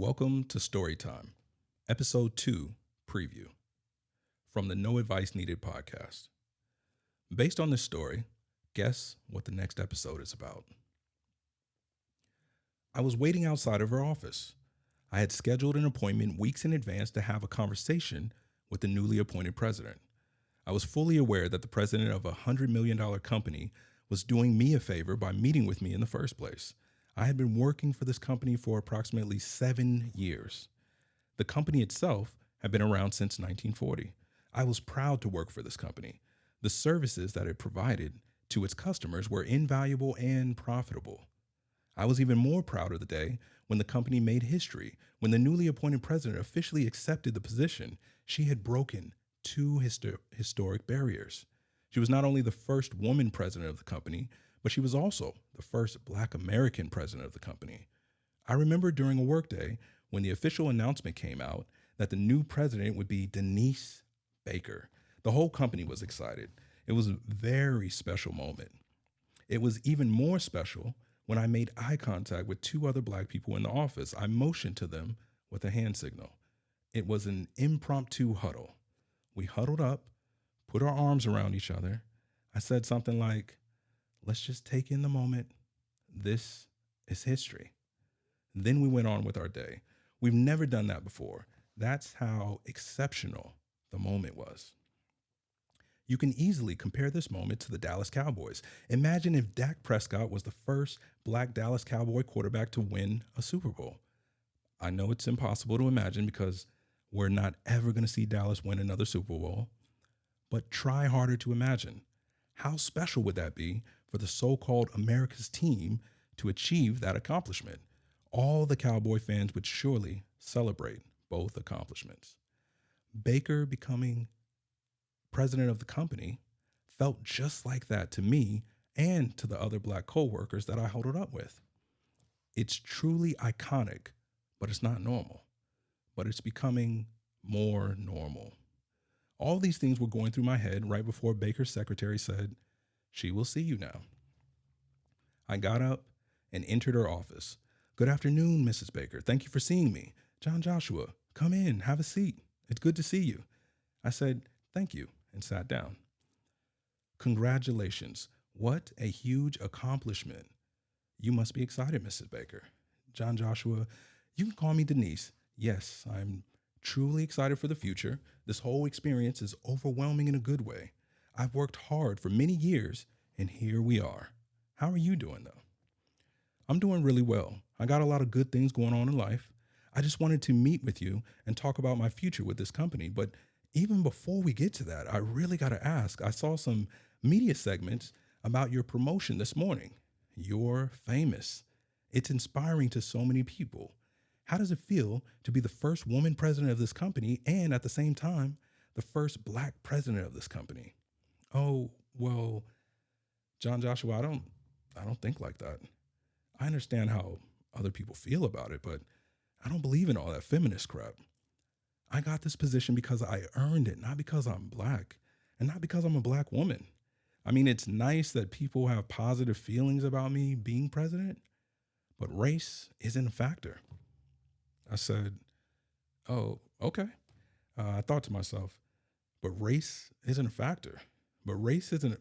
Welcome to Storytime, Episode 2, Preview, from the No Advice Needed podcast. Based on this story, guess what the next episode is about. I was waiting outside of her office. I had scheduled an appointment weeks in advance to have a conversation with the newly appointed president. I was fully aware that the president of a $100 million company was doing me a favor by meeting with me in the first place. I had been working for this company for approximately 7 years. The company itself had been around since 1940. I was proud to work for this company. The services that it provided to its customers were invaluable and profitable. I was even more proud of the day when the company made history. When the newly appointed president officially accepted the position, she had broken two historic barriers. She was not only the first woman president of the company, but she was also the first Black American president of the company. I remember during a workday when the official announcement came out that the new president would be Denise Baker. The whole company was excited. It was a very special moment. It was even more special when I made eye contact with two other Black people in the office. I motioned to them with a hand signal. It was an impromptu huddle. We huddled up, put our arms around each other. I said something like, "Let's just take in the moment. This is history." Then we went on with our day. We've never done that before. That's how exceptional the moment was. You can easily compare this moment to the Dallas Cowboys. Imagine if Dak Prescott was the first Black Dallas Cowboy quarterback to win a Super Bowl. I know it's impossible to imagine because we're not ever going to see Dallas win another Super Bowl, but try harder to imagine. How special would that be for the so-called America's team to achieve that accomplishment? All the Cowboy fans would surely celebrate both accomplishments. Baker becoming president of the company felt just like that to me and to the other Black coworkers that I huddled up with. It's truly iconic, but it's not normal. But it's becoming more normal. All these things were going through my head right before Baker's secretary said, "She will see you now." I got up and entered her office. "Good afternoon, Mrs. Baker. Thank you for seeing me. John Joshua, come in, have a seat. It's good to see you." I said, "Thank you," and sat down. "Congratulations. What a huge accomplishment. You must be excited, Mrs. Baker." "John Joshua, you can call me Denise. Yes, I'm truly excited for the future. This whole experience is overwhelming in a good way. I've worked hard for many years, and here we are. How are you doing, though?" "I'm doing really well. I got a lot of good things going on in life. I just wanted to meet with you and talk about my future with this company. But even before we get to that, I really got to ask. I saw some media segments about your promotion this morning. You're famous. It's inspiring to so many people. How does it feel to be the first woman president of this company and at the same time, the first Black president of this company?" "Oh, well, John Joshua, I don't think like that. I understand how other people feel about it, but I don't believe in all that feminist crap. I got this position because I earned it, not because I'm Black and not because I'm a Black woman. I mean, it's nice that people have positive feelings about me being president, but race isn't a factor." I said, "Oh, okay." I thought to myself, but race isn't a factor. But race isn't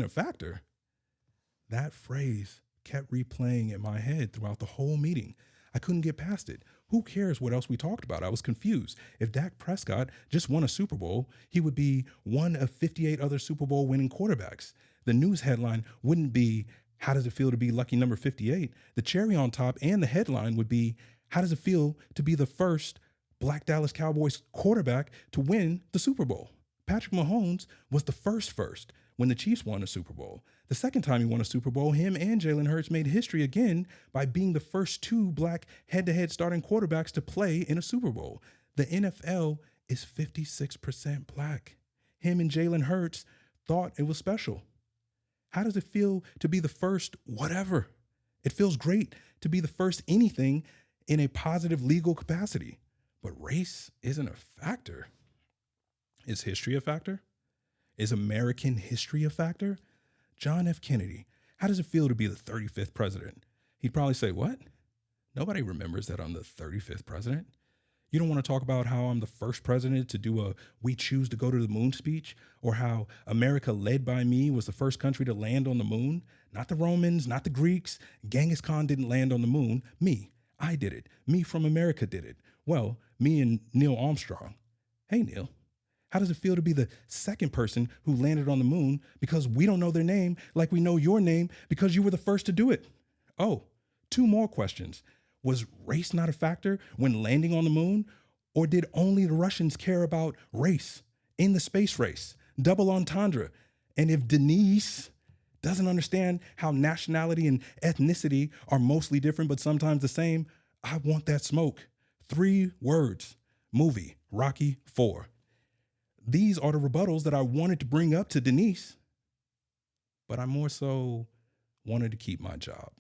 a factor. That phrase kept replaying in my head throughout the whole meeting. I couldn't get past it. Who cares what else we talked about? I was confused. If Dak Prescott just won a Super Bowl, he would be one of 58 other Super Bowl winning quarterbacks. The news headline wouldn't be, "How does it feel to be lucky number 58? The cherry on top and the headline would be, "How does it feel to be the first Black Dallas Cowboys quarterback to win the Super Bowl?" Patrick Mahomes was the first when the Chiefs won a Super Bowl. The second time he won a Super Bowl, him and Jalen Hurts made history again by being the first two Black head-to-head starting quarterbacks to play in a Super Bowl. The NFL is 56% Black. Him and Jalen Hurts thought it was special. How does it feel to be the first whatever? It feels great to be the first anything in a positive legal capacity. But race isn't a factor. Is history a factor? Is American history a factor? John F. Kennedy, how does it feel to be the 35th president? He'd probably say, "What? Nobody remembers that I'm the 35th president. You don't want to talk about how I'm the first president to do a "we choose to go to the moon" speech, or how America led by me was the first country to land on the moon. Not the Romans, not the Greeks. Genghis Khan didn't land on the moon. Me. I did it. Me from America did it. Well, me and Neil Armstrong. Hey, Neil. How does it feel to be the second person who landed on the moon because we don't know their name like we know your name because you were the first to do it? Oh, two more questions. Was race not a factor when landing on the moon? Or did only the Russians care about race in the space race? Double entendre. And if Denise doesn't understand how nationality and ethnicity are mostly different but sometimes the same, I want that smoke. 3 words. Movie, Rocky IV. These are the rebuttals that I wanted to bring up to Denise, but I more so wanted to keep my job.